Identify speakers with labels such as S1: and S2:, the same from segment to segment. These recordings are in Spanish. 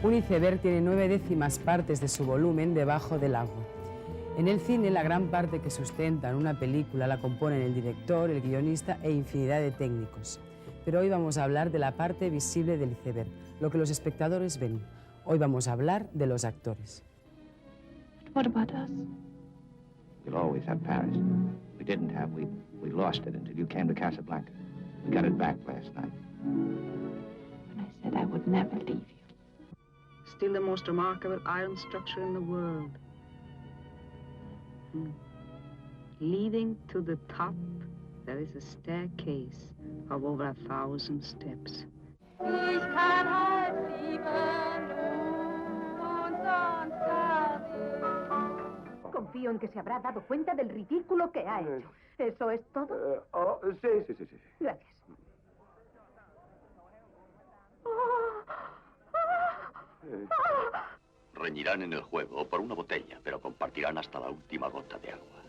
S1: Un iceberg tiene 9/10 partes de su volumen debajo del agua. En el cine, la gran parte que sustentan una película la componen el director, el guionista e infinidad de técnicos. Pero hoy vamos a hablar de la parte visible del iceberg, lo que los espectadores ven. Hoy vamos a hablar de los actores.
S2: What about us?
S3: We'll always have Paris. We didn't have, we lost it until you came to Casablanca. We got it back last night.
S2: When I said I would never leave you.
S4: Still the most remarkable iron structure in the world. Leading to the top, there is a staircase of over 1,000 steps.
S5: Confío en que se habrá dado cuenta del ridículo que ha hecho. ¿Eso es todo?
S6: Sí.
S5: Gracias.
S7: Reñirán en el juego por una botella, pero compartirán hasta la última gota de agua.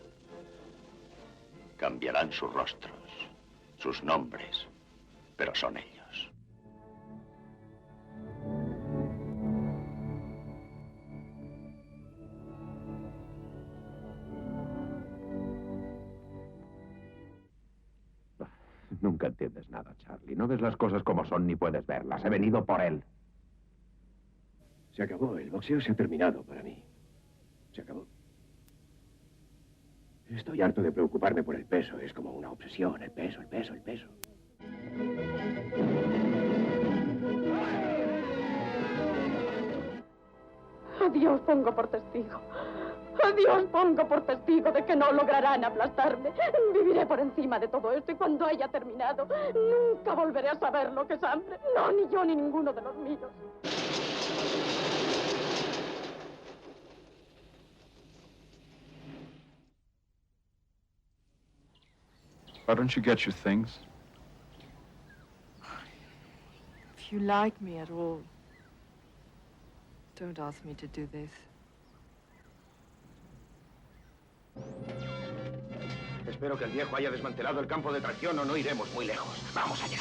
S7: Cambiarán sus rostros, sus nombres, pero son ellos.
S6: Nunca entiendes nada, Charlie. No ves las cosas como son ni puedes verlas. He venido por él.
S8: Se acabó. El boxeo se ha terminado para mí. Se acabó. Estoy harto de preocuparme por el peso. Es como una obsesión. El peso.
S5: A Dios pongo por testigo. A Dios pongo por testigo de que no lograrán aplastarme. Viviré por encima de todo esto y cuando haya terminado, nunca volveré a saber lo que es hambre. No, ni yo ni ninguno de los míos.
S9: Why don't you get your things?
S10: If you like me at all, don't ask me to do this.
S8: Espero que el viejo haya desmantelado el campo de tracción o no iremos muy lejos. Vamos allá.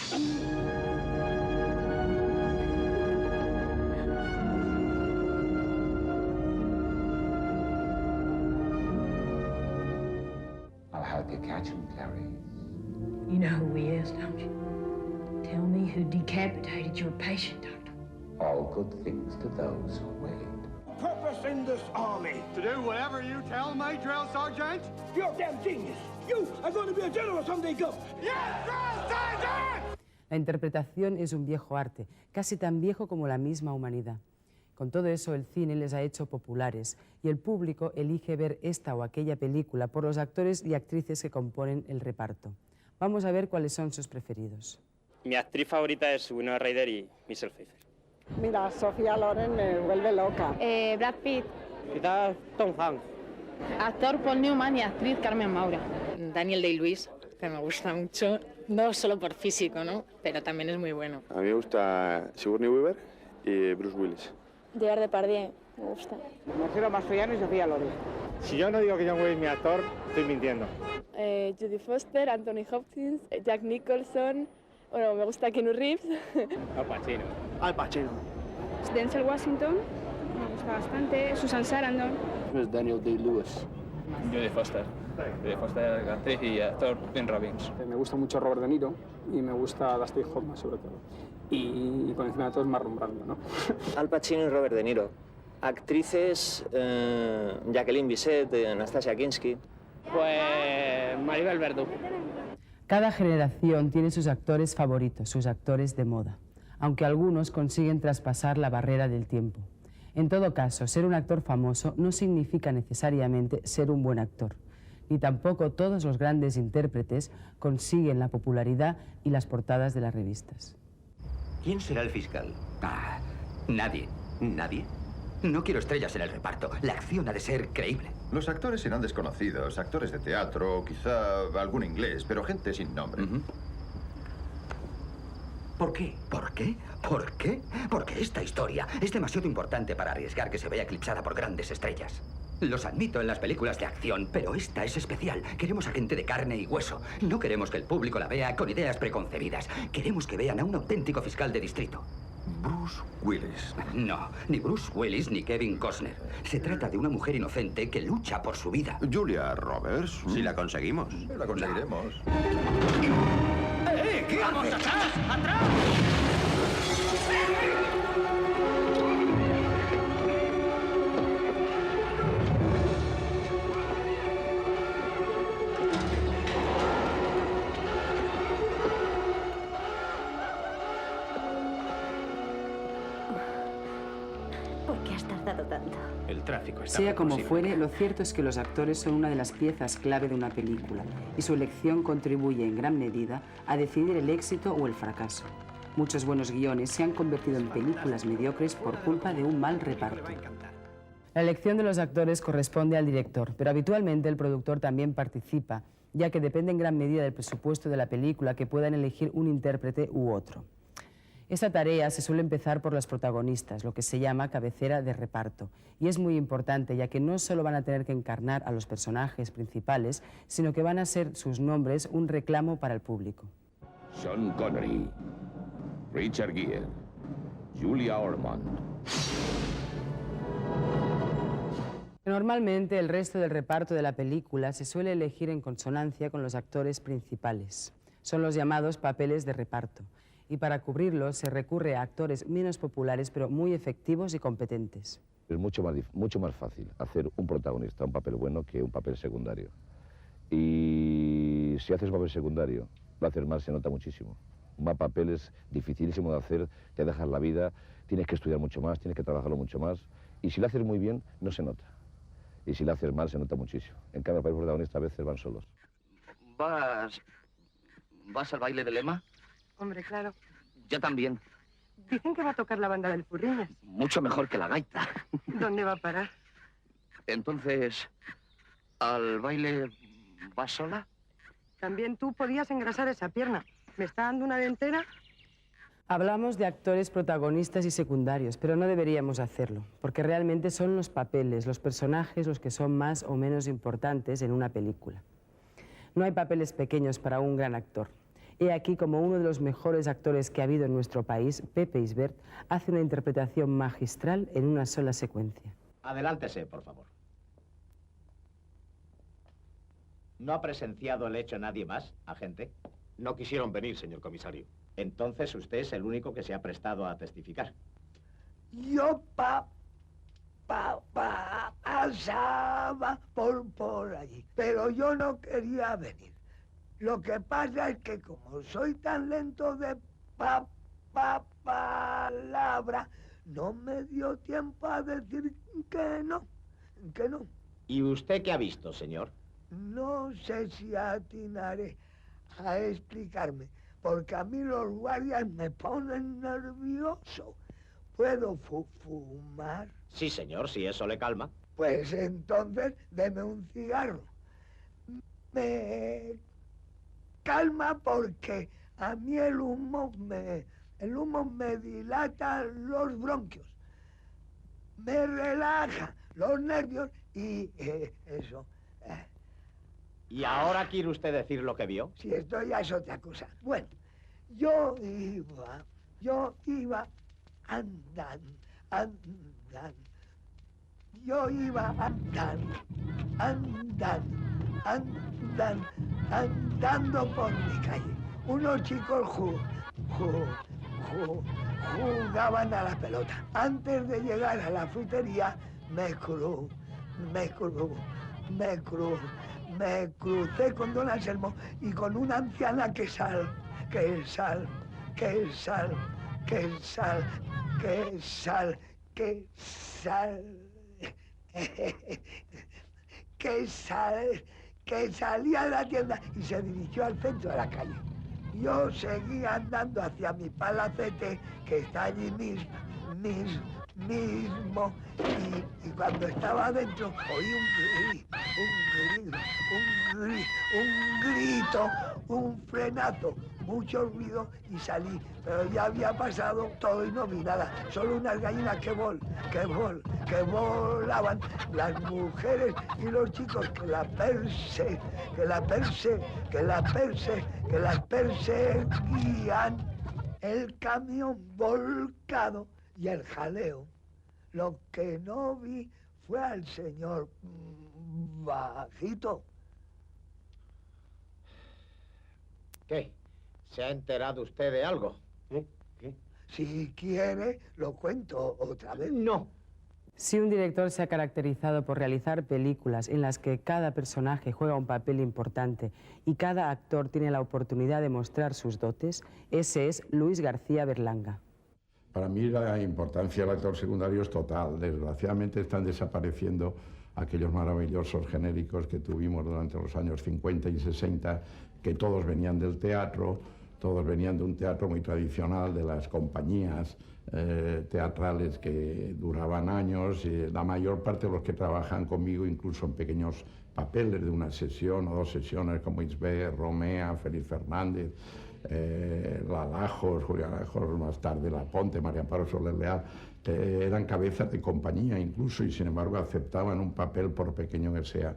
S3: I'll help you catch him, Clarice.
S11: You know who he is, don't you? Tell me who decapitated your patient, Doctor.
S3: All good things to those who wait.
S12: Purpose in this army.
S13: To do whatever you tell me, Drill Sergeant?
S12: You're a damn genius. You are going to be a general someday, Gov.
S13: Yes, Drill Sergeant!
S1: La interpretación es un viejo arte, casi tan viejo como la misma humanidad. Con todo eso, el cine les ha hecho populares y el público elige ver esta o aquella película por los actores y actrices que componen el reparto. Vamos a ver cuáles son sus preferidos.
S14: Mi actriz favorita es Winona Ryder y Michelle Pfeiffer.
S15: Mira, Sofía Loren me vuelve loca.
S16: Brad Pitt.
S14: Quizás Tom Hanks.
S16: Actor Paul Newman y actriz Carmen Maura.
S17: Daniel Day-Lewis, que me gusta mucho, no solo por físico, ¿no? Pero también es muy bueno.
S18: A mí me gusta Sigourney Weaver y Bruce Willis.
S16: Gerard Depardieu, me gusta.
S15: Marcelo Mastroianni y Sofía Loren.
S14: Si yo no digo que John Wayne es mi actor, estoy mintiendo.
S16: Judy Foster, Anthony Hopkins, Jack Nicholson. Bueno, me gusta Keanu Reeves.
S14: Al Pacino.
S16: Denzel Washington, me gusta bastante. Susan Sarandon.
S18: Es Daniel Day-Lewis.
S9: Jodie Foster. Jodie Foster, actriz y actor Ben Robbins.
S19: Me gusta mucho Robert De Niro y me gusta Dustin Hoffman sobre todo. Y por encima de todo es Marlon Brando, ¿no?
S20: Al Pacino y Robert De Niro. Actrices, Jacqueline Bisset, Anastasia Kinski.
S14: Pues Maribel Verdú.
S1: Cada generación tiene sus actores favoritos, sus actores de moda, aunque algunos consiguen traspasar la barrera del tiempo. En todo caso, ser un actor famoso no significa necesariamente ser un buen actor. Ni tampoco todos los grandes intérpretes consiguen la popularidad y las portadas de las revistas.
S21: ¿Quién será el fiscal? Nadie. ¿Nadie? No quiero estrellas en el reparto. La acción ha de ser creíble.
S22: Los actores serán desconocidos, actores de teatro, quizá algún inglés, pero gente sin nombre.
S21: ¿Por qué? ¿Por qué? ¿Por qué? Porque esta historia es demasiado importante para arriesgar que se vea eclipsada por grandes estrellas. Los admito en las películas de acción, pero esta es especial. Queremos a gente de carne y hueso. No queremos que el público la vea con ideas preconcebidas. Queremos que vean a un auténtico fiscal de distrito.
S22: Bruce Willis.
S21: No, ni Bruce Willis ni Kevin Costner. Se trata de una mujer inocente que lucha por su vida.
S22: Julia Roberts.
S21: Si la conseguimos.
S22: La conseguiremos.
S21: ¿Qué ¡vamos atrás! ¡Atrás!
S23: ¿Por qué has tardado tanto?
S21: El tráfico está
S1: Sea como fuere, lo cierto es que los actores son una de las piezas clave de una película y su elección contribuye en gran medida a decidir el éxito o el fracaso. Muchos buenos guiones se han convertido en películas mediocres por culpa de un mal reparto. La elección de los actores corresponde al director, pero habitualmente el productor también participa, ya que depende en gran medida del presupuesto de la película que puedan elegir un intérprete u otro. Esta tarea se suele empezar por los protagonistas, lo que se llama cabecera de reparto, y es muy importante ya que no solo van a tener que encarnar a los personajes principales, sino que van a ser sus nombres un reclamo para el público.
S6: Sean Connery, Richard Gere, Julia Ormond.
S1: Normalmente el resto del reparto de la película se suele elegir en consonancia con los actores principales. Son los llamados papeles de reparto. Y para cubrirlos se recurre a actores menos populares, pero muy efectivos y competentes.
S24: Es mucho más fácil hacer un protagonista, un papel bueno, que un papel secundario. Y si haces un papel secundario, lo haces mal, se nota muchísimo. Un mal papel es dificilísimo de hacer, te dejas la vida, tienes que estudiar mucho más, tienes que trabajarlo mucho más. Y si lo haces muy bien, no se nota. Y si lo haces mal, se nota muchísimo. En cambio, los protagonistas a veces van solos.
S25: ¿Vas al baile de Lema?
S26: Hombre, claro.
S25: Yo también.
S26: Dicen que va a tocar la banda del Furriñas.
S25: Mucho mejor que la gaita.
S26: ¿Dónde va a parar?
S25: Entonces, ¿al baile vas sola?
S26: También tú podías engrasar esa pierna. ¿Me está dando una dentera?
S1: Hablamos de actores protagonistas y secundarios, pero no deberíamos hacerlo, porque realmente son los papeles, los personajes los que son más o menos importantes en una película. No hay papeles pequeños para un gran actor. He aquí como uno de los mejores actores que ha habido en nuestro país, Pepe Isbert, hace una interpretación magistral en una sola secuencia.
S27: Adelántese, por favor. ¿No ha presenciado el hecho nadie más, agente?
S28: No quisieron venir, señor comisario.
S27: Entonces usted es el único que se ha prestado a testificar.
S29: Yo pasaba por allí, pero yo no quería venir. Lo que pasa es que como soy tan lento de palabra, no me dio tiempo a decir que no.
S27: ¿Y usted qué ha visto, señor?
S29: No sé si atinaré a explicarme, porque a mí los guardias me ponen nervioso. ¿Puedo fumar?
S27: Sí, señor, si eso le calma.
S29: Pues entonces, deme un cigarro. Me calma porque a mí el humo me dilata los bronquios. Me relaja los nervios y eso.
S27: ¿Y ahora quiere usted decir lo que vio?
S29: Si esto ya es otra cosa. Bueno, yo iba andando. Yo iba andando por mi calle. Unos chicos jugaban a la pelota. Antes de llegar a la frutería, me crucé con don Anselmo y con una anciana que sal. que salía de la tienda y se dirigió al centro de la calle. Yo seguía andando hacia mi palacete, que está allí mismo, y cuando estaba adentro oí un grito, un frenazo, mucho ruido y salí. Pero ya había pasado todo y no vi nada, solo unas gallinas que volaban, las mujeres y los chicos que las perseguían, el camión volcado y el jaleo. Lo que no vi fue al señor bajito.
S27: ¿Qué? ¿Se ha enterado usted de algo?
S29: ¿Qué? Si quiere, lo cuento otra vez.
S27: No.
S1: Si un director se ha caracterizado por realizar películas en las que cada personaje juega un papel importante y cada actor tiene la oportunidad de mostrar sus dotes, ese es Luis García Berlanga.
S2: Para mí la importancia del actor secundario es total. Desgraciadamente están desapareciendo aquellos maravillosos genéricos que tuvimos durante los años 50 y 60, que todos venían del teatro, todos venían de un teatro muy tradicional, de las compañías teatrales que duraban años, y la mayor parte de los que trabajan conmigo, incluso en pequeños papeles de una sesión o dos sesiones, como Isbert, Romea, Félix Fernández, Lalajos, Julián Alajos, más tarde La Ponte, María Amparo Soler Leal, eran cabezas de compañía incluso, y sin embargo aceptaban un papel por pequeño que sea.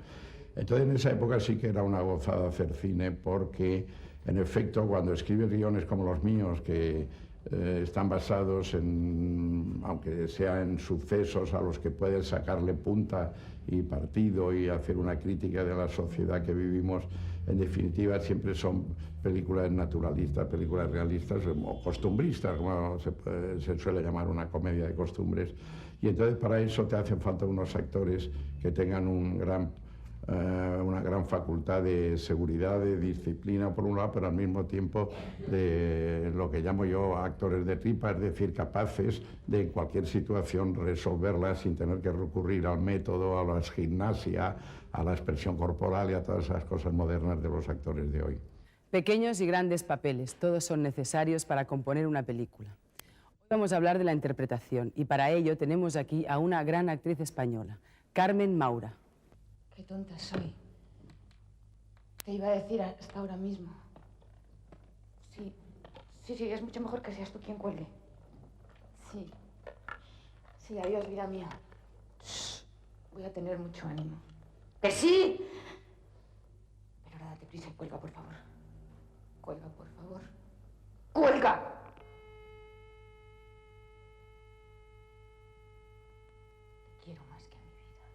S2: Entonces en esa época sí que era una gozada hacer cine, porque en efecto cuando escribes guiones como los míos, que están basados en, aunque sea en sucesos a los que puedes sacarle punta y partido y hacer una crítica de la sociedad que vivimos, en definitiva siempre son películas naturalistas, películas realistas o costumbristas, como se suele llamar una comedia de costumbres. Y entonces para eso te hacen falta unos actores que tengan una gran facultad de seguridad, de disciplina por un lado, pero al mismo tiempo de lo que llamo yo actores de tripa, es decir, capaces de en cualquier situación resolverla sin tener que recurrir al método, a la gimnasia, a la expresión corporal y a todas esas cosas modernas de los actores de hoy.
S1: Pequeños y grandes papeles, todos son necesarios para componer una película. Hoy vamos a hablar de la interpretación y para ello tenemos aquí a una gran actriz española, Carmen Maura.
S3: Qué tonta soy. Te iba a decir hasta ahora mismo. Sí, es mucho mejor que seas tú quien cuelgue. Sí, adiós, vida mía. Shh, voy a tener mucho ánimo. ¡Que sí! Pero ahora date prisa y cuelga, por favor. Cuelga, por favor. ¡Cuelga! Te quiero más que a mi vida.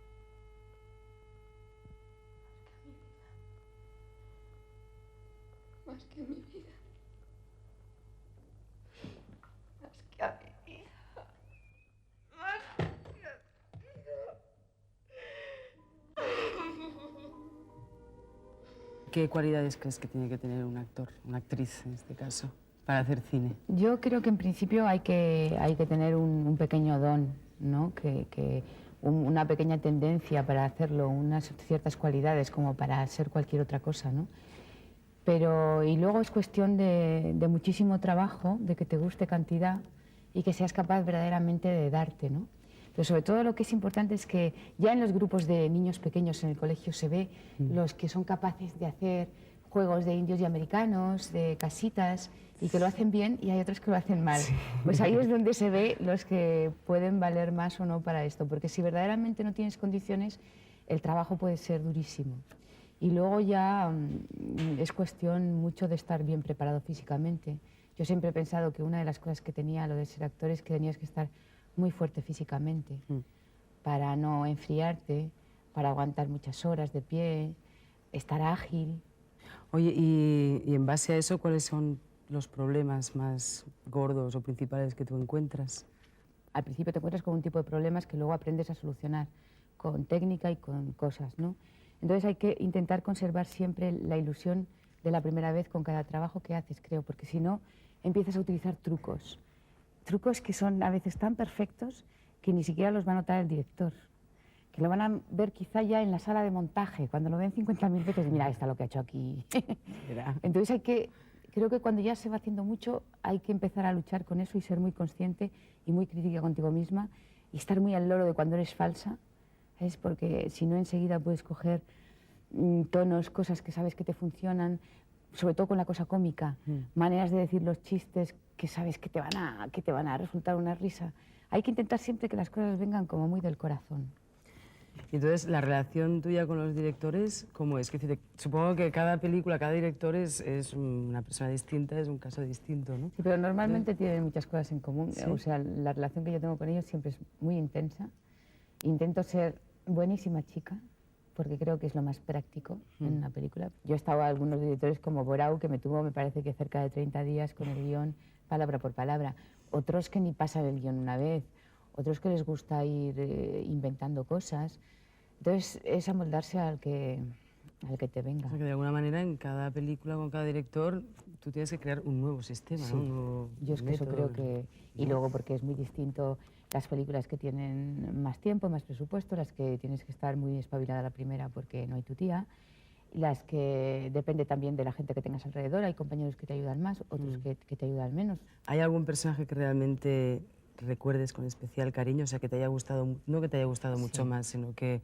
S3: Más que a mi vida. Más que a mi vida. Más que a mi vida.
S1: ¿Qué cualidades crees que tiene que tener un actor, una actriz en este caso, para hacer cine?
S3: Yo creo que en principio hay que tener un pequeño don, ¿no? Una pequeña tendencia para hacerlo, unas ciertas cualidades como para ser cualquier otra cosa, ¿no? Y luego es cuestión de muchísimo trabajo, de que te guste cantidad y que seas capaz verdaderamente de darte, ¿no? Pero sobre todo lo que es importante es que ya en los grupos de niños pequeños en el colegio se ve los que son capaces de hacer juegos de indios y americanos, de casitas, y que lo hacen bien, y hay otros que lo hacen mal. Sí. Pues ahí es donde se ve los que pueden valer más o no para esto, porque si verdaderamente no tienes condiciones, el trabajo puede ser durísimo. Y luego ya es cuestión mucho de estar bien preparado físicamente. Yo siempre he pensado que una de las cosas que tenía lo de ser actor es que tenías que estar muy fuerte físicamente para no enfriarte, para aguantar muchas horas de pie, estar ágil.
S1: Oye, y en base a eso, ¿cuáles son los problemas más gordos o principales que tú encuentras?
S3: Al principio te encuentras con un tipo de problemas que luego aprendes a solucionar con técnica y con cosas, ¿no? Entonces hay que intentar conservar siempre la ilusión de la primera vez con cada trabajo que haces, creo, porque si no empiezas a utilizar trucos. Trucos que son a veces tan perfectos que ni siquiera los va a notar el director. que lo van a ver quizá ya en la sala de montaje, cuando lo ven 50.000 veces, mira, está lo que ha hecho aquí. Entonces creo que cuando ya se va haciendo mucho, hay que empezar a luchar con eso y ser muy consciente y muy crítica contigo misma y estar muy al loro de cuando eres falsa, ¿sabes? Porque si no enseguida puedes coger tonos, cosas que sabes que te funcionan, sobre todo con la cosa cómica, maneras de decir los chistes que sabes que te van a resultar una risa. Hay que intentar siempre que las cosas vengan como muy del corazón.
S1: Y entonces, la relación tuya con los directores, ¿cómo es? Supongo que cada película, cada director es una persona distinta, es un caso distinto, ¿no?
S3: Sí, pero normalmente tienen muchas cosas en común.
S1: ¿Sí?
S3: O sea, la relación que yo tengo con ellos siempre es muy intensa. Intento ser buenísima chica, porque creo que es lo más práctico en una película. Yo he estado a algunos directores como Borau, que me tuvo, me parece que cerca de 30 días con el guión, palabra por palabra. Otros que ni pasan el guión una vez, otros que les gusta ir inventando cosas. Entonces, es amoldarse al que te venga.
S1: O sea, que de alguna manera en cada película, con cada director, tú tienes que crear un nuevo sistema,
S3: sí.
S1: ¿no? Un nuevo
S3: Yo es que eso creo que... Y luego porque es muy distinto las películas que tienen más tiempo, más presupuesto, las que tienes que estar muy espabilada la primera porque no hay tu tía, las que depende también de la gente que tengas alrededor, hay compañeros que te ayudan más, otros que te ayudan menos.
S1: ¿Hay algún personaje que realmente recuerdes con especial cariño? O sea, que te haya gustado, no que te haya gustado mucho más, sino que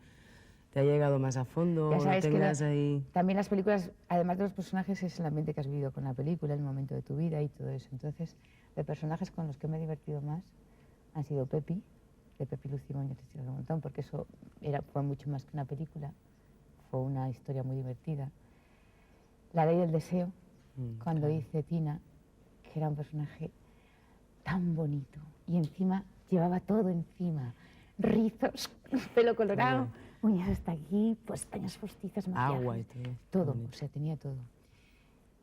S1: te haya llegado más a fondo,
S3: ya sabes
S1: tengas ahí...
S3: También las películas, además de los personajes, es el ambiente que has vivido con la película, el momento de tu vida y todo eso. Entonces, de personajes con los que me he divertido más han sido Pepi, de Pepi Lucio Muñoz y un montón, porque eso fue mucho más que una película, fue una historia muy divertida. La Ley del Deseo, cuando hice Tina, que era un personaje tan bonito y encima llevaba todo encima, rizos, pelo colorado, uñas hasta aquí, pestañas postizas, maquillaje,
S1: agua y
S3: todo, o sea, tenía todo.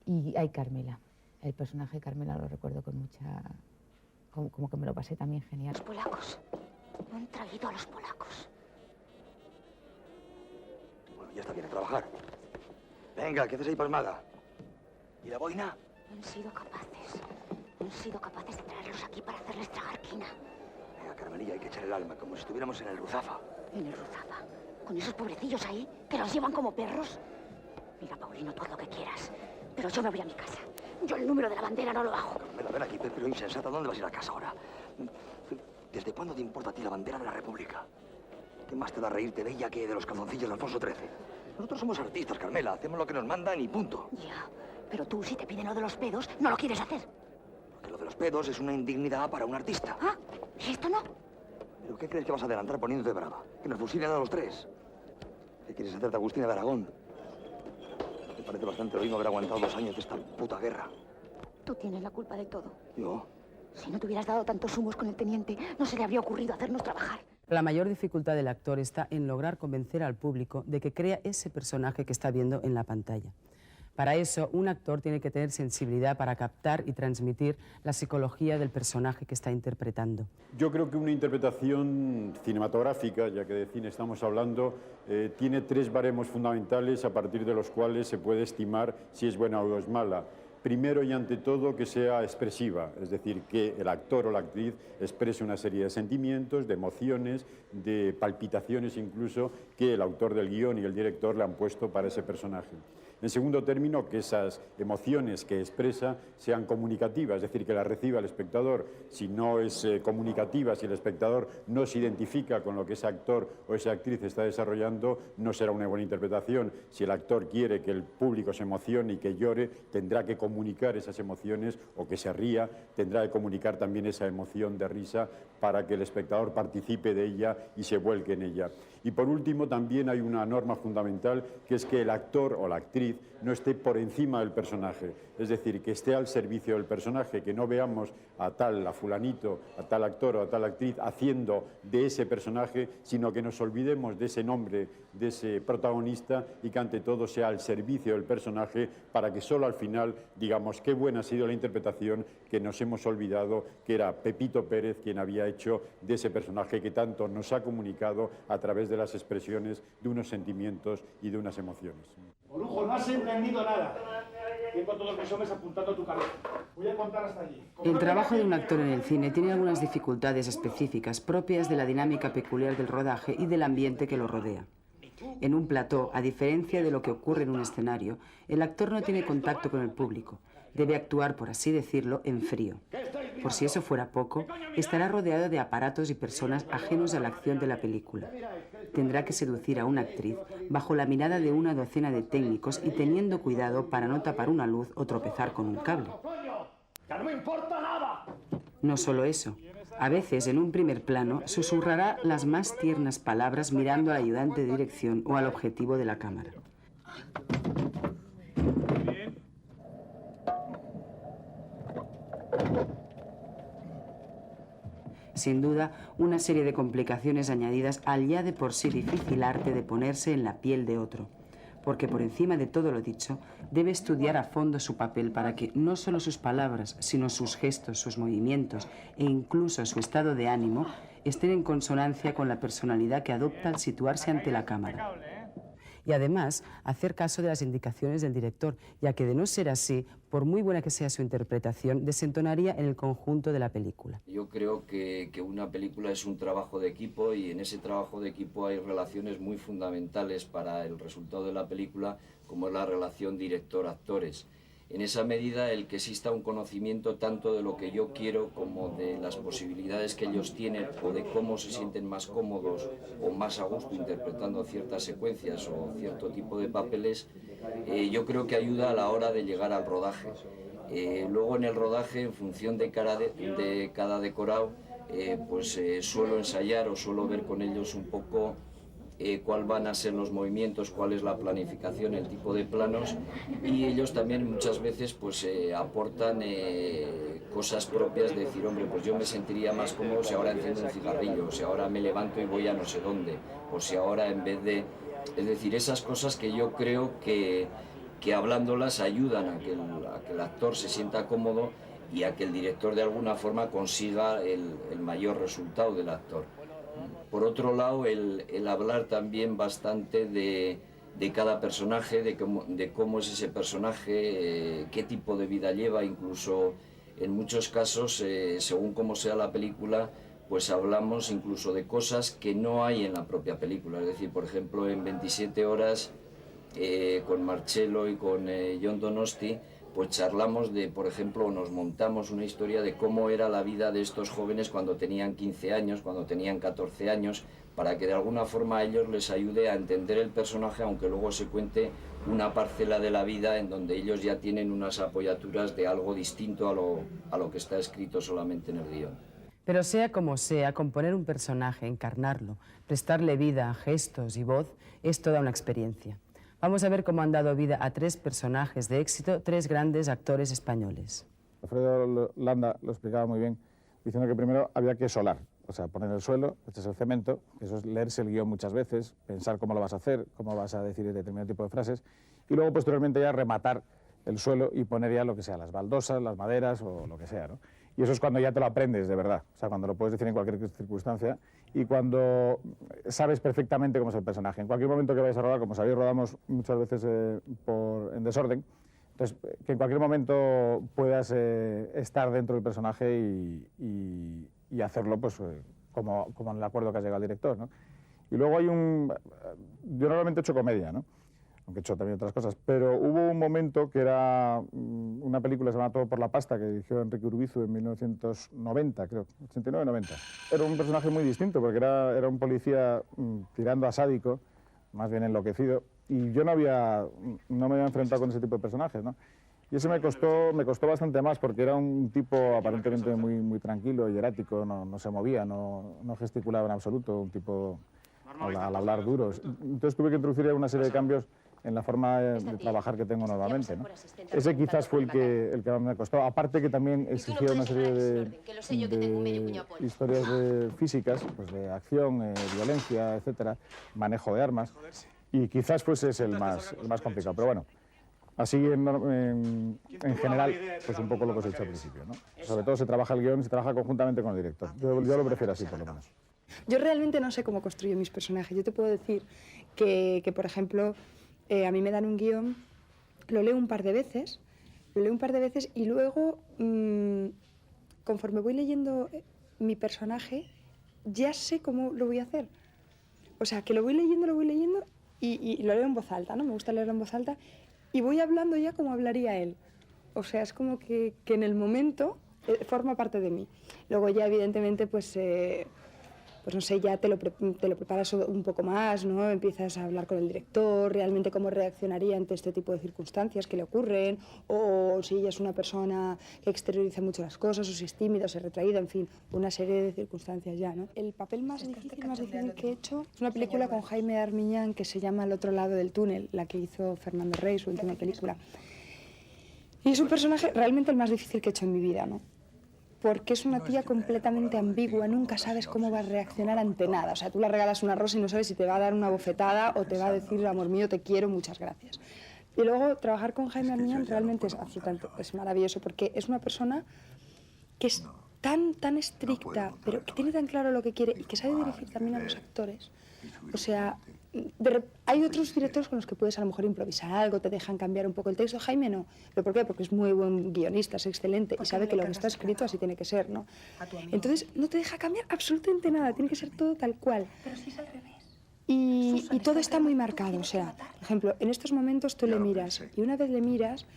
S3: Y hay Carmela, el personaje de Carmela lo recuerdo con mucha... como que me lo pasé también genial.
S23: Los polacos, no han traído a los polacos.
S4: Bueno, ya está bien a trabajar. Venga, ¿qué haces ahí pasmada? ¿Y la boina?
S23: Han sido capaces de traerlos aquí para hacerles tragar quina.
S4: Venga, Carmelilla, hay que echar el alma, como si estuviéramos en el Ruzafa.
S23: ¿En el Ruzafa? ¿Con esos pobrecillos ahí, que los llevan como perros? Mira, Paulino, todo lo que quieras, pero yo me voy a mi casa. Yo el número de la bandera no lo bajo.
S4: Carmela, ven aquí, pero insensata, ¿dónde vas a ir a casa ahora? ¿Desde cuándo te importa a ti la bandera de la República? ¿Qué más te da reírte de ella que de los calzoncillos de Alfonso XIII? Nosotros somos artistas, Carmela, hacemos lo que nos mandan y punto.
S23: Ya, pero tú, si te piden lo de los pedos, no lo quieres hacer.
S4: Porque lo de los pedos es una indignidad para un artista.
S23: ¿Ah? ¿Y esto no?
S4: ¿Pero qué crees que vas a adelantar poniéndote brava? ¿Que nos fusilen a los tres? ¿Qué quieres hacerte, Agustina de Aragón? Me parece bastante oído haber aguantado 2 años de esta puta guerra.
S23: Tú tienes la culpa de todo.
S4: ¿Yo?
S23: Si no te hubieras dado tantos humos con el teniente, no se le habría ocurrido hacernos trabajar.
S1: La mayor dificultad del actor está en lograr convencer al público de que crea ese personaje que está viendo en la pantalla. Para eso, un actor tiene que tener sensibilidad para captar y transmitir la psicología del personaje que está interpretando.
S5: Yo creo que una interpretación cinematográfica, ya que de cine estamos hablando, tiene 3 baremos fundamentales a partir de los cuales se puede estimar si es buena o es mala. Primero y ante todo que sea expresiva, es decir, que el actor o la actriz exprese una serie de sentimientos, de emociones, de palpitaciones incluso, que el autor del guión y el director le han puesto para ese personaje. En segundo término, que esas emociones que expresa sean comunicativas, es decir, que las reciba el espectador. Si no es comunicativa, si el espectador no se identifica con lo que ese actor o esa actriz está desarrollando, no será una buena interpretación. Si el actor quiere que el público se emocione y que llore, tendrá que comunicar esas emociones, o que se ría, tendrá que comunicar también esa emoción de risa para que el espectador participe de ella y se vuelque en ella. Y por último, también hay una norma fundamental, que es que el actor o la actriz no esté por encima del personaje, es decir, que esté al servicio del personaje, que no veamos a tal, a fulanito, a tal actor o a tal actriz haciendo de ese personaje, sino que nos olvidemos de ese nombre, de ese protagonista, y que ante todo sea al servicio del personaje, para que solo al final digamos qué buena ha sido la interpretación, que nos hemos olvidado que era Pepito Pérez quien había hecho de ese personaje que tanto nos ha comunicado a través de las expresiones de unos sentimientos y de unas emociones.
S7: Orujo, no has entendido nada. Tengo a todos mis hombres apuntando a tu cabeza. Voy a contar hasta allí.
S1: El trabajo de un actor en el cine tiene algunas dificultades específicas propias de la dinámica peculiar del rodaje y del ambiente que lo rodea. En un plató, a diferencia de lo que ocurre en un escenario, el actor no tiene contacto con el público. Debe actuar, por así decirlo, en frío. Por si eso fuera poco, estará rodeado de aparatos y personas ajenos a la acción de la película. Tendrá que seducir a una actriz bajo la mirada de una docena de técnicos y teniendo cuidado para no tapar una luz o tropezar con un cable.
S7: ¡Ya no me importa nada!
S1: No solo eso. A veces, en un primer plano, susurrará las más tiernas palabras mirando al ayudante de dirección o al objetivo de la cámara. Sin duda, una serie de complicaciones añadidas al ya de por sí difícil arte de ponerse en la piel de otro. Porque por encima de todo lo dicho, debe estudiar a fondo su papel para que no solo sus palabras, sino sus gestos, sus movimientos e incluso su estado de ánimo estén en consonancia con la personalidad que adopta al situarse ante la cámara. Y además, hacer caso de las indicaciones del director, ya que de no ser así, por muy buena que sea su interpretación, desentonaría en el conjunto de la película.
S8: Yo creo que una película es un trabajo de equipo y en ese trabajo de equipo hay relaciones muy fundamentales para el resultado de la película, como es la relación director-actores. En esa medida, el que exista un conocimiento tanto de lo que yo quiero como de las posibilidades que ellos tienen o de cómo se sienten más cómodos o más a gusto interpretando ciertas secuencias o cierto tipo de papeles, yo creo que ayuda a la hora de llegar al rodaje. Luego en el rodaje, en función de cada decorado, suelo ensayar o suelo ver con ellos un poco cuál van a ser los movimientos, cuál es la planificación, el tipo de planos, y ellos también muchas veces aportan cosas propias de decir, hombre, pues yo me sentiría más cómodo si ahora enciendo un cigarrillo, o si ahora me levanto y voy a no sé dónde, o si ahora en vez de... Es decir, esas cosas que yo creo que hablándolas ayudan a que el actor se sienta cómodo y a que el director de alguna forma consiga el mayor resultado del actor. Por otro lado, el hablar también bastante de cada personaje, de cómo es ese personaje, qué tipo de vida lleva, incluso en muchos casos, según cómo sea la película, pues hablamos incluso de cosas que no hay en la propia película. Es decir, por ejemplo, en 27 horas, con Marcello y con Jon Donosti, pues charlamos de, por ejemplo, nos montamos una historia de cómo era la vida de estos jóvenes cuando tenían 15 años, cuando tenían 14 años, para que de alguna forma a ellos les ayude a entender el personaje, aunque luego se cuente una parcela de la vida en donde ellos ya tienen unas apoyaturas de algo distinto a lo que está escrito solamente en el guión.
S1: Pero sea como sea, componer un personaje, encarnarlo, prestarle vida, gestos y voz, es toda una experiencia. Vamos a ver cómo han dado vida a 3 personajes de éxito, 3 grandes actores españoles.
S10: Alfredo Landa lo explicaba muy bien, diciendo que primero había que solar, o sea, poner el suelo, este es el cemento, eso es leerse el guión muchas veces, pensar cómo lo vas a hacer, cómo vas a decir determinado tipo de frases, y luego posteriormente ya rematar el suelo y poner ya lo que sea, las baldosas, las maderas o lo que sea, ¿no? Y eso es cuando ya te lo aprendes de verdad, o sea, cuando lo puedes decir en cualquier circunstancia y cuando sabes perfectamente cómo es el personaje. En cualquier momento que vayas a rodar, como sabéis, rodamos muchas veces en desorden, entonces que en cualquier momento puedas estar dentro del personaje y hacerlo pues como en el acuerdo que has llegado al director, ¿no? Y luego hay yo normalmente he hecho comedia, ¿no? Aunque he hecho también otras cosas, pero hubo un momento que era una película que se llama Todo por la pasta, que dirigió Enrique Urbizu en 1990, creo, 89-90. Era un personaje muy distinto, porque era un policía tirando a sádico, más bien enloquecido, y yo no me había enfrentado con ese tipo de personajes, ¿no? Y eso me costó bastante más, porque era un tipo aparentemente muy tranquilo y erático, no se movía, no gesticulaba en absoluto, un tipo al hablar duro. Entonces tuve que introducir una serie de cambios en la forma de trabajar que tengo normalmente, ¿no? Ese quizás fue el que más me costó, aparte que también exigía una serie de historias físicas, pues de acción, violencia, etcétera, manejo de armas, y quizás pues es el más complicado, pero bueno, así en general, pues un poco lo que os he dicho al principio, ¿no? Sobre todo se trabaja el guión, se trabaja conjuntamente con el director, yo lo prefiero así por lo menos.
S11: Yo realmente no sé cómo construyo mis personajes. Yo te puedo decir que por ejemplo, a mí me dan un guión, lo leo un par de veces lo leo un par de veces y luego, conforme voy leyendo mi personaje, ya sé cómo lo voy a hacer. O sea, que lo voy leyendo y lo leo en voz alta, ¿no? Me gusta leerlo en voz alta y voy hablando ya como hablaría él. O sea, es como que en el momento forma parte de mí. Luego ya, evidentemente, pues no sé, ya te lo preparas un poco más, ¿no? Empiezas a hablar con el director, realmente cómo reaccionaría ante este tipo de circunstancias que le ocurren, o si ella es una persona que exterioriza mucho las cosas, o si es tímida, o si es retraída, en fin, una serie de circunstancias ya, ¿no? El papel más difícil que he hecho es una película con Jaime Armiñán que se llama Al otro lado del túnel, la que hizo Fernando Rey, su última película. Y es un personaje realmente el más difícil que he hecho en mi vida, ¿no? Porque es una tía completamente ambigua, nunca sabes cómo va a reaccionar ante nada. O sea, tú le regalas una rosa y no sabes si te va a dar una bofetada o te va a decir, amor mío, te quiero, muchas gracias. Y luego trabajar con Jaime Armiñán realmente es maravilloso, porque es una persona que es tan estricta, pero que tiene tan claro lo que quiere y que sabe dirigir también a los actores. O sea, hay otros directores con los que puedes a lo mejor improvisar algo, te dejan cambiar un poco el texto. Jaime no. ¿Pero por qué? Porque es muy buen guionista, es excelente y sabe que lo que está escrito así tiene que ser, ¿no? Entonces no te deja cambiar absolutamente nada, tiene que ser todo tal cual.
S23: Pero si es al revés.
S11: Y todo está muy marcado, o sea, por ejemplo, en estos momentos tú le miras y una vez le miras,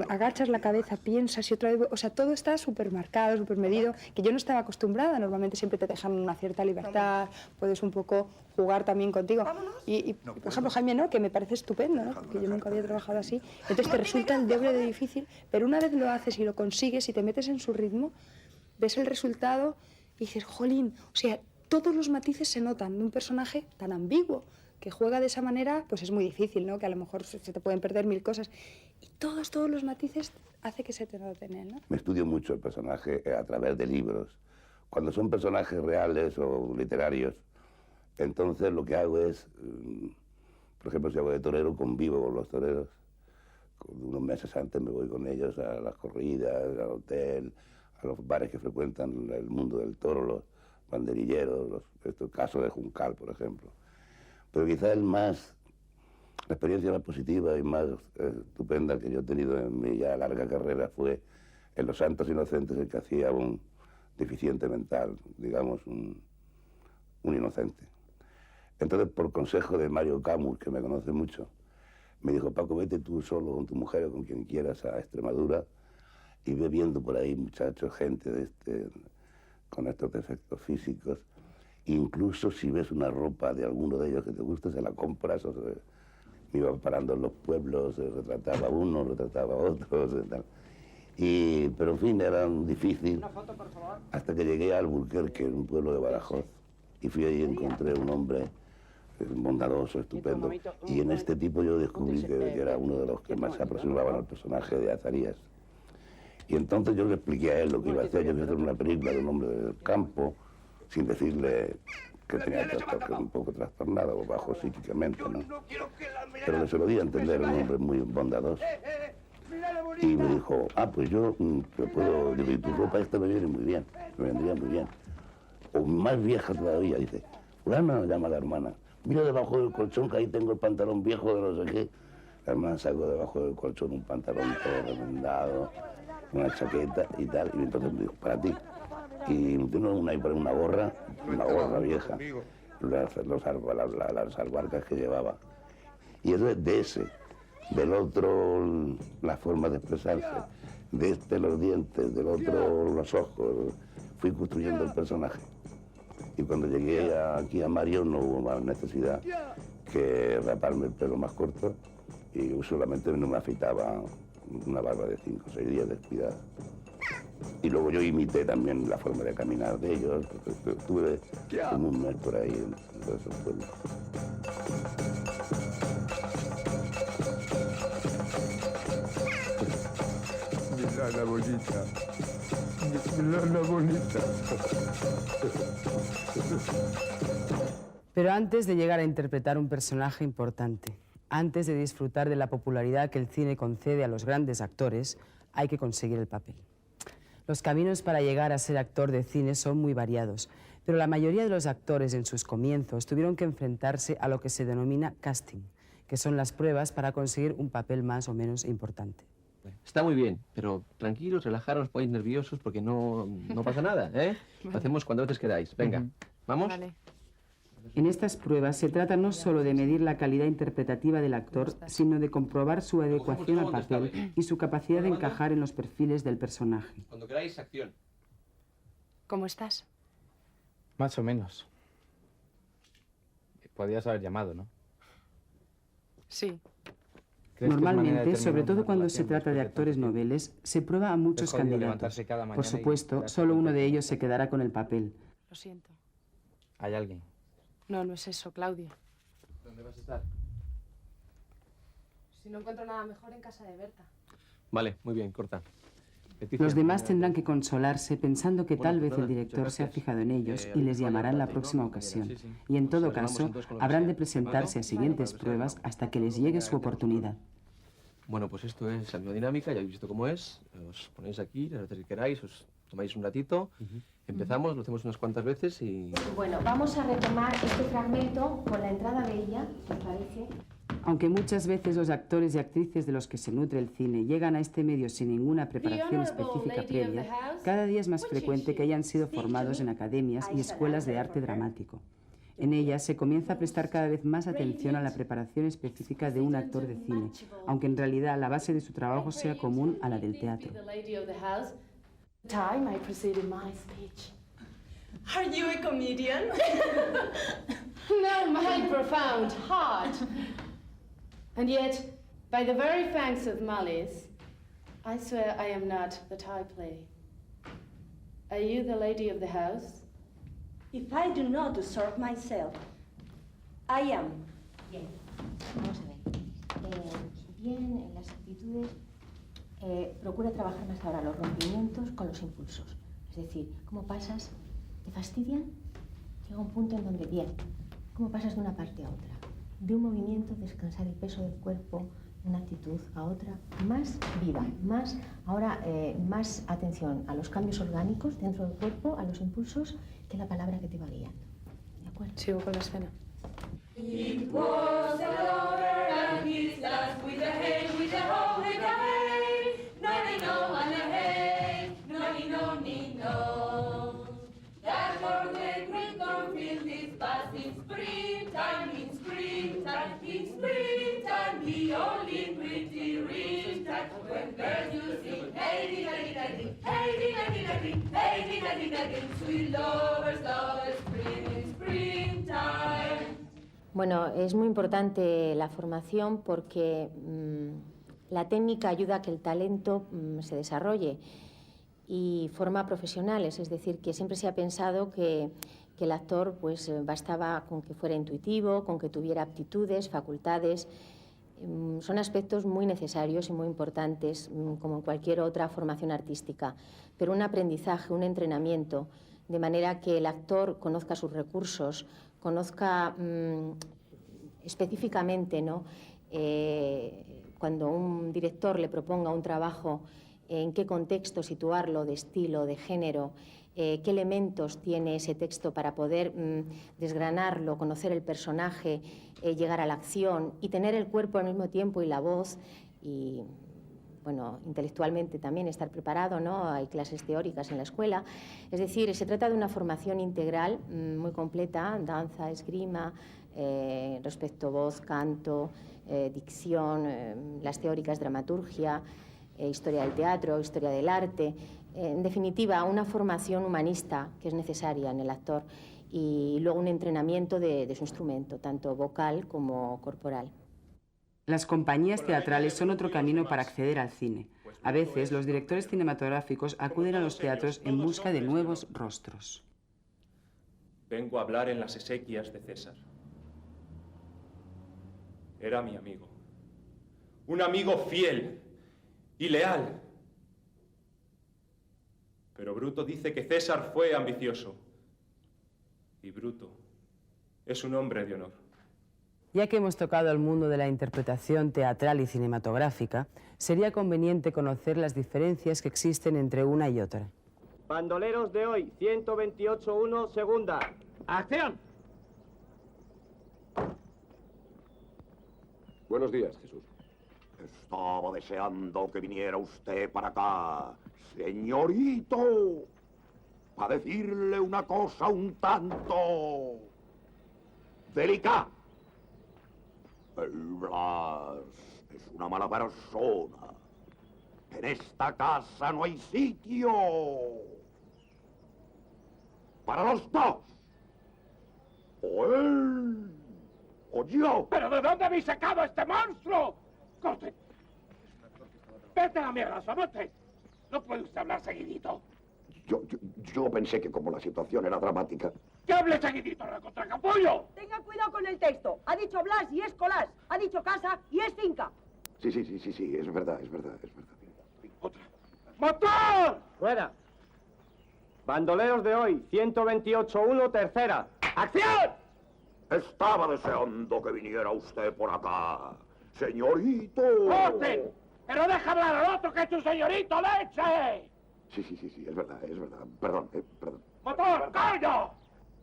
S11: agachas la cabeza, piensas y otra vez, o sea, todo está súper marcado, súper medido, que yo no estaba acostumbrada. Normalmente siempre te dejan una cierta libertad, puedes un poco jugar también contigo. Y por ejemplo, Jaime no, que me parece estupendo, ¿no? Porque yo nunca había trabajado así. Entonces te resulta el doble de difícil, pero una vez lo haces y lo consigues y te metes en su ritmo, ves el resultado y dices, jolín, o sea, todos los matices se notan de un personaje tan ambiguo que juega de esa manera, pues es muy difícil, ¿no? Que a lo mejor se te pueden perder mil cosas. Y todos los matices hace que se te noten, ¿no?
S9: Me estudio mucho el personaje a través de libros. Cuando son personajes reales o literarios, entonces lo que hago es, por ejemplo, si hago de torero, convivo con los toreros. Unos meses antes me voy con ellos a las corridas, al hotel, a los bares que frecuentan el mundo del toro, los banderilleros, el caso de Juncal, por ejemplo. Pero quizá la experiencia más positiva y más estupenda que yo he tenido en mi ya larga carrera fue en Los Santos Inocentes, el que hacía un deficiente mental, digamos, un inocente. Entonces, por consejo de Mario Camus, que me conoce mucho, me dijo, Paco, vete tú solo con tu mujer o con quien quieras a Extremadura y ve viendo por ahí muchachos, gente con estos defectos físicos. Incluso si ves una ropa de alguno de ellos que te gusta, se la compras. O sea, me iba parando en los pueblos, retrataba a uno, retrataba a otros. Pero en fin, era difícil. Hasta que llegué a Alburquerque, un pueblo de Badajoz. Y fui ahí y encontré un hombre bondadoso, estupendo. Y en este tipo yo descubrí que era uno de los que más se aproximaban al personaje de Azarías. Y entonces yo le expliqué a él lo que iba a hacer. Yo iba a hacer una película de un hombre del campo, sin decirle que tenía que estar un poco trastornado o bajo psíquicamente, ¿no? Pero se lo di a entender, un hombre muy bondadoso. Y me dijo, pues yo te puedo, digo, y tu ropa esta me viene muy bien, me vendría muy bien. O más vieja todavía, dice, fulana, llama a la hermana, mira debajo del colchón que ahí tengo el pantalón viejo de no sé qué. La hermana sacó debajo del colchón un pantalón todo remendado, una chaqueta y tal, y entonces me dijo, para ti. Y tiene una gorra vieja, las albarcas que llevaba. Y eso es de ese, del otro la forma de expresarse, de este los dientes, del otro los ojos. Fui construyendo el personaje. Y cuando llegué aquí a Mario no hubo más necesidad que raparme el pelo más corto y solamente no me afeitaba una barba de 5 o 6 días descuidada. Y luego yo imité también la forma de caminar de ellos, porque estuve como un mes por ahí en todos esos pueblos.
S29: Mira la bonita. Mira la bonita.
S1: Pero antes de llegar a interpretar un personaje importante, antes de disfrutar de la popularidad que el cine concede a los grandes actores, hay que conseguir el papel. Los caminos para llegar a ser actor de cine son muy variados, pero la mayoría de los actores en sus comienzos tuvieron que enfrentarse a lo que se denomina casting, que son las pruebas para conseguir un papel más o menos importante.
S12: Está muy bien, pero tranquilos, relajaros, ponéis nerviosos porque no pasa nada, ¿eh? Lo hacemos cuantas veces queráis. Venga, ¿vamos?
S1: Vale. En estas pruebas se trata no solo de medir la calidad interpretativa del actor, sino de comprobar su adecuación al papel y su capacidad de encajar en los perfiles del personaje.
S12: Cuando queráis, acción.
S13: ¿Cómo estás?
S10: Más o menos. Podías haber llamado, ¿no?
S13: Sí.
S1: Normalmente, sobre todo cuando se trata de actores noveles, se prueba a muchos candidatos. Por supuesto, solo uno de ellos se quedará con el papel.
S13: Lo siento.
S10: ¿Hay alguien?
S13: No, no es eso, Claudia.
S12: ¿Dónde vas a estar?
S13: Si no encuentro nada mejor, en casa de Berta.
S12: Vale, muy bien, corta. Leticia,
S1: Los demás tendrán que consolarse pensando que tal vez el director se ha fijado en ellos y les llamará en la próxima ocasión. Y en todo caso, habrán de presentarse a siguientes pruebas hasta que les llegue su oportunidad.
S12: Bueno, pues esto es la misma dinámica, ya habéis visto cómo es. Os ponéis aquí, las veces que queráis, os tomáis un ratito. Empezamos, lo hacemos unas cuantas veces y...
S23: Bueno, vamos a retomar este fragmento con la entrada de ella, si os parece.
S1: Aunque muchas veces los actores y actrices de los que se nutre el cine llegan a este medio sin ninguna preparación específica previa, cada día es más frecuente que hayan sido formados en academias y escuelas de arte dramático. En ellas se comienza a prestar cada vez más atención a la preparación específica de un actor de cine, aunque en realidad la base de su trabajo sea común a la del teatro.
S23: Time I proceeded my speech.
S14: Are you a comedian?
S23: No, my profound heart. And yet, by the very fangs of malice, I swear I am not that I play. Are you the lady of the house?
S14: If I do not usurp myself, I am.
S23: Bien, vamos a ver. Bien, en las actitudes, procura trabajar más ahora los rompimientos con los impulsos. Es decir, ¿cómo pasas? ¿Te fastidian? Llega un punto en donde, bien, ¿cómo pasas de una parte a otra? De un movimiento, descansar el peso del cuerpo, de una actitud a otra, más viva, más, ahora, más atención a los cambios orgánicos dentro del cuerpo, a los impulsos, que la palabra que te va guiando. ¿De acuerdo?
S13: Sigo con la escena.
S14: It was a lover and his last with a hey, ho, hey, hey, no, and a hey, no, ni, no. That morning will come feel this past in springtime, in springtime, the only pretty rhythm when birds you sing, hey, di-da-di-da-di, hey, di-da-di-da-di, hey, di-da-di-da-di, sweet lovers, lovers, springtime.
S23: Bueno, es muy importante la formación porque la técnica ayuda a que el talento se desarrolle y forma profesionales, es decir, que siempre se ha pensado que el actor pues bastaba con que fuera intuitivo, con que tuviera aptitudes, facultades. Son aspectos muy necesarios y muy importantes, como en cualquier otra formación artística, pero un aprendizaje, un entrenamiento, de manera que el actor conozca sus recursos, conozca específicamente, ¿no? Cuando un director le proponga un trabajo, en qué contexto situarlo, de estilo, de género, qué elementos tiene ese texto para poder desgranarlo, conocer el personaje, llegar a la acción y tener el cuerpo al mismo tiempo y la voz y, bueno, intelectualmente también estar preparado, ¿no? Hay clases teóricas en la escuela. Es decir, se trata de una formación integral muy completa, danza, esgrima, respecto voz, canto, dicción, las teóricas, dramaturgia, historia del teatro, historia del arte. En definitiva, una formación humanista que es necesaria en el actor y luego un entrenamiento de su instrumento, tanto vocal como corporal.
S1: Las compañías teatrales son otro camino para acceder al cine. A veces, los directores cinematográficos acuden a los teatros en busca de nuevos rostros.
S15: Vengo a hablar en las exequias de César. Era mi amigo. Un amigo fiel y leal. Pero Bruto dice que César fue ambicioso. Y Bruto es un hombre de honor.
S1: Ya que hemos tocado el mundo de la interpretación teatral y cinematográfica, sería conveniente conocer las diferencias que existen entre una y otra.
S7: Bandoleros de hoy, 128-1, segunda. ¡Acción!
S24: Buenos días, Jesús.
S6: Estaba deseando que viniera usted para acá, señorito, para decirle una cosa un tanto delicada. El Blas es una mala persona. En esta casa no hay sitio para los dos. O él o yo.
S16: ¿Pero de dónde habéis sacado a este monstruo? ¡Corte! ¡Vete a la mierda, Somote! No puede usted hablar seguidito.
S6: Yo pensé que como la situación era dramática...
S16: ¡Que hable seguidito, recontracapullo!
S26: Tenga cuidado con el texto. Ha dicho Blas y es Colás. Ha dicho casa y es finca.
S6: Sí, es verdad.
S7: ¡Motor! Fuera. Bandoleros de hoy, 128-1, tercera. ¡Acción!
S6: Estaba deseando que viniera usted por acá, señorito.
S16: ¡Corten! ¡Pero deja hablar al otro que es tu señorito, leche!
S6: Sí, es verdad. Perdón.
S16: ¡Motor, coño!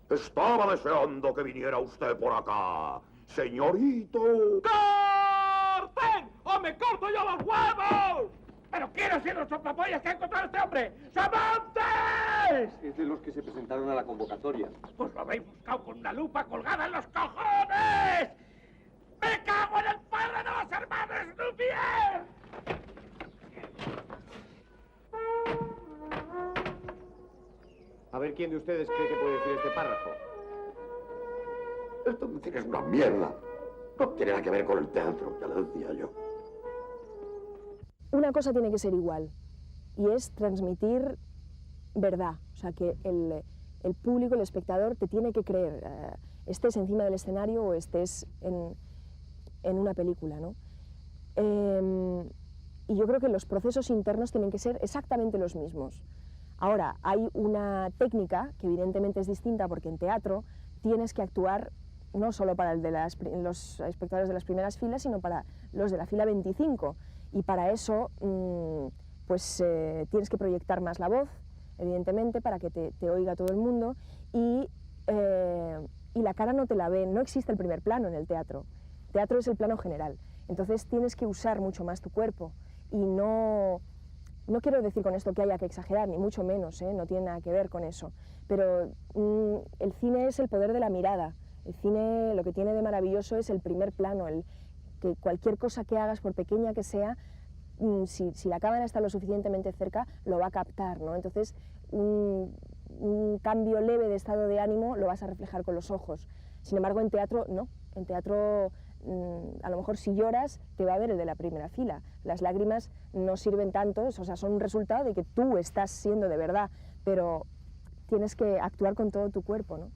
S6: Estaba deseando que viniera usted por acá, señorito.
S16: ¡Corten! ¡O me corto yo los huevos! ¿Pero quién ha sido los soplapollas que ha encontrado este hombre? ¡Samantes!
S28: Es de los que se presentaron a la convocatoria.
S16: Pues lo habéis buscado con una lupa colgada en los cojones. ¡Me cago en el padre de los hermanos Lumière!
S7: A ver quién de ustedes cree que puede decir este párrafo.
S6: Esto es una mierda. No tiene nada que ver con el teatro, ya lo decía yo.
S17: Una cosa tiene que ser igual, y es transmitir verdad. O sea, que el público, el espectador, te tiene que creer, estés encima del escenario o estés en una película, ¿no? Y yo creo que los procesos internos tienen que ser exactamente los mismos. Ahora, hay una técnica que evidentemente es distinta, porque en teatro tienes que actuar no solo para los espectadores de las primeras filas, sino para los de la fila 25. Y para eso, tienes que proyectar más la voz, evidentemente, para que te oiga todo el mundo, y la cara no te la ven, no existe el primer plano en el teatro. El teatro es el plano general, entonces tienes que usar mucho más tu cuerpo, y no quiero decir con esto que haya que exagerar, ni mucho menos, no tiene nada que ver con eso, pero el cine es el poder de la mirada. El cine lo que tiene de maravilloso es el primer plano, que cualquier cosa que hagas, por pequeña que sea, si la cámara está lo suficientemente cerca, lo va a captar, ¿no? Entonces, un cambio leve de estado de ánimo lo vas a reflejar con los ojos. Sin embargo, en teatro, no. En teatro, a lo mejor si lloras, te va a ver el de la primera fila. Las lágrimas no sirven tanto, o sea, son un resultado de que tú estás siendo de verdad, pero tienes que actuar con todo tu cuerpo, ¿no?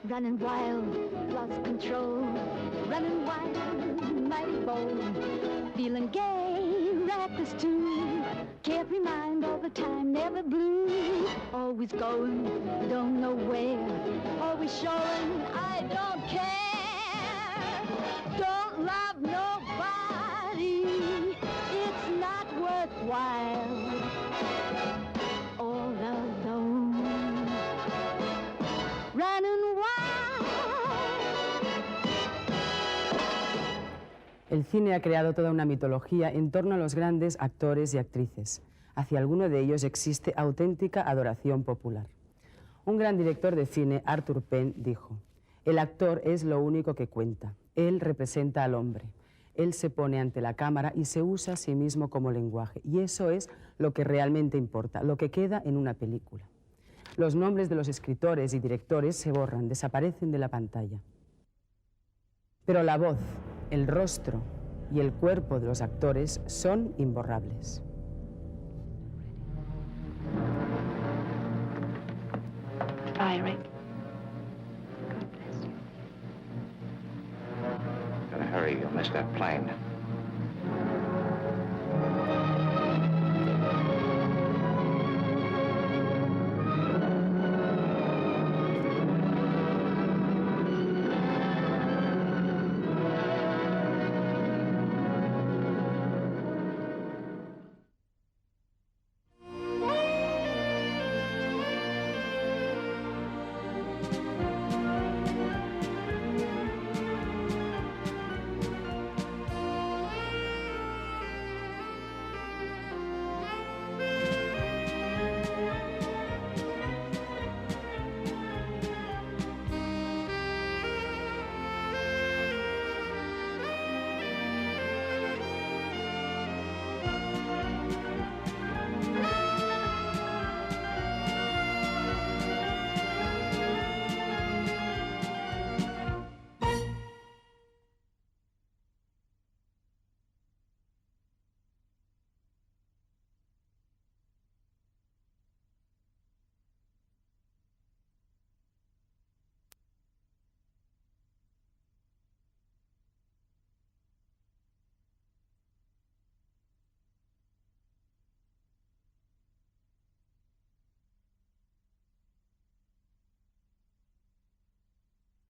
S14: Running wild, lost control. Running wild, mighty bold. Feeling gay, reckless too. Carefree mind all the time, never blue. Always going, don't know where. Always showing, I don't care. Don't love nobody. It's not worthwhile. All alone. Running wild.
S1: El cine ha creado toda una mitología en torno a los grandes actores y actrices. Hacia alguno de ellos existe auténtica adoración popular. Un gran director de cine, Arthur Penn, dijo: el actor es lo único que cuenta. Él representa al hombre. Él se pone ante la cámara y se usa a sí mismo como lenguaje. Y eso es lo que realmente importa, lo que queda en una película. Los nombres de los escritores y directores se borran, desaparecen de la pantalla. Pero la voz, el rostro y el cuerpo de los actores son imborrables.
S14: Fiery.
S18: Gotta hurry, you'll miss that plane.